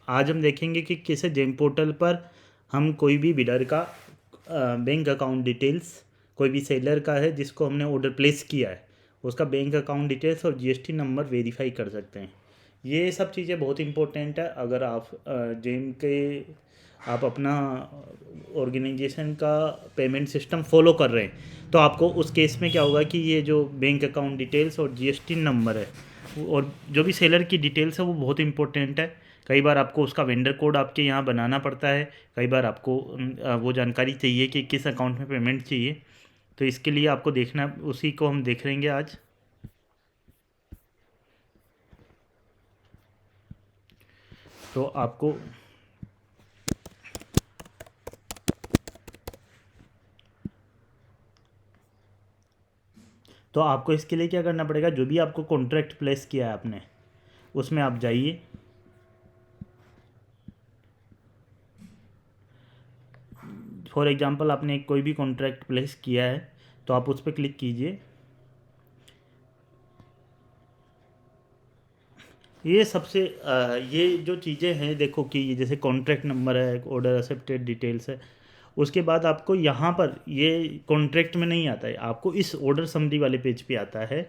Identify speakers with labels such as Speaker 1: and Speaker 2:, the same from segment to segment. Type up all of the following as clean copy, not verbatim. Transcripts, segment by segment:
Speaker 1: आज हम देखेंगे कि कैसे जेम पोर्टल पर हम कोई भी बिडर का बैंक अकाउंट डिटेल्स, कोई भी सेलर का है जिसको हमने ऑर्डर प्लेस किया है, उसका बैंक अकाउंट डिटेल्स और जीएसटी नंबर वेरीफाई कर सकते हैं। ये सब चीज़ें बहुत इंपॉर्टेंट है। अगर आप जेम के आप अपना ऑर्गेनाइजेशन का पेमेंट सिस्टम फॉलो कर रहे हैं तो आपको उस केस में क्या होगा कि ये जो बैंक अकाउंट डिटेल्स और जीएसटी नंबर है और जो भी सेलर की डिटेल्स है वो बहुत इंपॉर्टेंट है। कई बार आपको उसका वेंडर कोड आपके यहाँ बनाना पड़ता है, कई बार आपको वो जानकारी चाहिए कि किस अकाउंट में पेमेंट चाहिए, तो इसके लिए आपको देखना, उसी को हम देख लेंगे आज। तो आपको इसके लिए क्या करना पड़ेगा, जो भी आपको कॉन्ट्रैक्ट प्लेस किया है आपने उसमें आप जाइए। फॉर एग्जांपल आपने कोई भी कॉन्ट्रैक्ट प्लेस किया है तो आप उस पर क्लिक कीजिए। ये सबसे ये जो चीज़ें हैं देखो कि ये जैसे कॉन्ट्रैक्ट नंबर है, ऑर्डर एक्सेप्टेड डिटेल्स है, उसके बाद आपको यहाँ पर ये कॉन्ट्रैक्ट में नहीं आता है, आपको इस ऑर्डर समरी वाले पेज पे आता है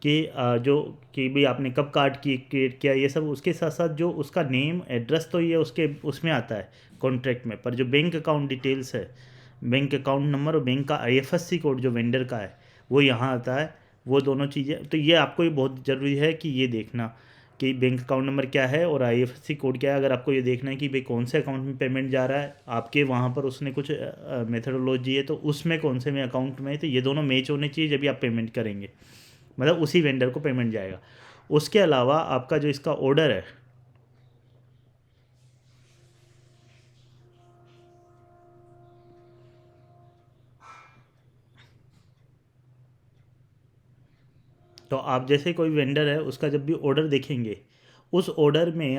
Speaker 1: कि जो कि भाई आपने कब कार्ड की क्रिएट किया, ये सब उसके साथ साथ जो उसका नेम एड्रेस तो ये उसके उसमें आता है कॉन्ट्रैक्ट में, पर जो बैंक अकाउंट डिटेल्स है, बैंक अकाउंट नंबर और बैंक का आईएफएससी कोड जो वेंडर का है वो यहाँ आता है। वो दोनों चीज़ें तो ये आपको ये बहुत ज़रूरी है कि ये देखना कि बैंक अकाउंट नंबर क्या है और आईएफएससी कोड क्या है। अगर आपको ये देखना है कि भाई कौन से अकाउंट में पेमेंट जा रहा है, आपके वहाँ पर उसने कुछ मेथडोलॉजी है तो उसमें कौन से में अकाउंट में है, तो ये दोनों मैच होने चाहिए जब भी आप पेमेंट करेंगे, मतलब उसी वेंडर को पेमेंट जाएगा। उसके अलावा आपका जो इसका ऑर्डर है, तो आप जैसे कोई वेंडर है उसका जब भी ऑर्डर देखेंगे उस ऑर्डर में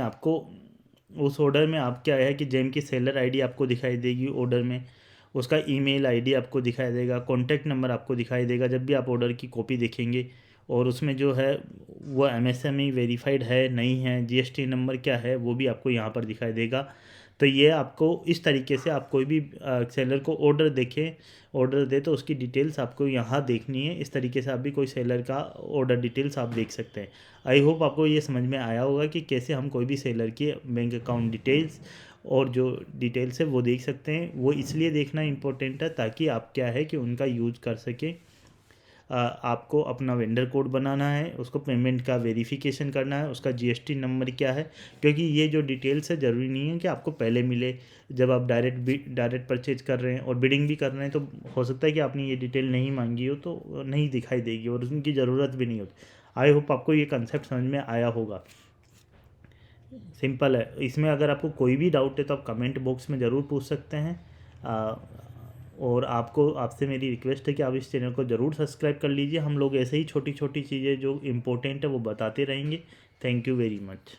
Speaker 1: आप क्या है कि जेम की सेलर आईडी आपको दिखाई देगी, ऑर्डर में उसका ईमेल आईडी आपको दिखाई देगा, कॉन्टैक्ट नंबर आपको दिखाई देगा जब भी आप ऑर्डर की कॉपी देखेंगे, और उसमें जो है वो एमएसएमई वेरीफाइड है नहीं है, जीएसटी नंबर क्या है वो भी आपको यहाँ पर दिखाई देगा। तो ये आपको इस तरीके से आप कोई भी सेलर को ऑर्डर दे तो उसकी डिटेल्स आपको यहाँ देखनी है। इस तरीके से आप भी कोई सेलर का ऑर्डर डिटेल्स आप देख सकते हैं। आई होप आपको ये समझ में आया होगा कि कैसे हम कोई भी सेलर की बैंक अकाउंट डिटेल्स और जो डिटेल्स है वो देख सकते हैं। वो इसलिए देखना इम्पोर्टेंट है ताकि आप क्या है कि उनका यूज़ कर सकें। आपको अपना वेंडर कोड बनाना है, उसको पेमेंट का वेरिफिकेशन करना है, उसका जीएसटी नंबर क्या है, क्योंकि ये जो डिटेल्स है ज़रूरी नहीं है कि आपको पहले मिले। जब आप डायरेक्ट परचेज कर रहे हैं और बिडिंग भी कर रहे हैं तो हो सकता है कि आपने ये डिटेल नहीं मांगी हो तो नहीं दिखाई देगी और उनकी ज़रूरत भी नहीं होती। आई होप आपको ये कंसेप्ट समझ में आया होगा। सिंपल है। इसमें अगर आपको कोई भी डाउट है तो आप कमेंट बॉक्स में ज़रूर पूछ सकते हैं। और आपसे मेरी रिक्वेस्ट है कि आप इस चैनल को ज़रूर सब्सक्राइब कर लीजिए। हम लोग ऐसे ही छोटी छोटी चीज़ें जो इम्पोर्टेंट है वो बताते रहेंगे। Thank you very much.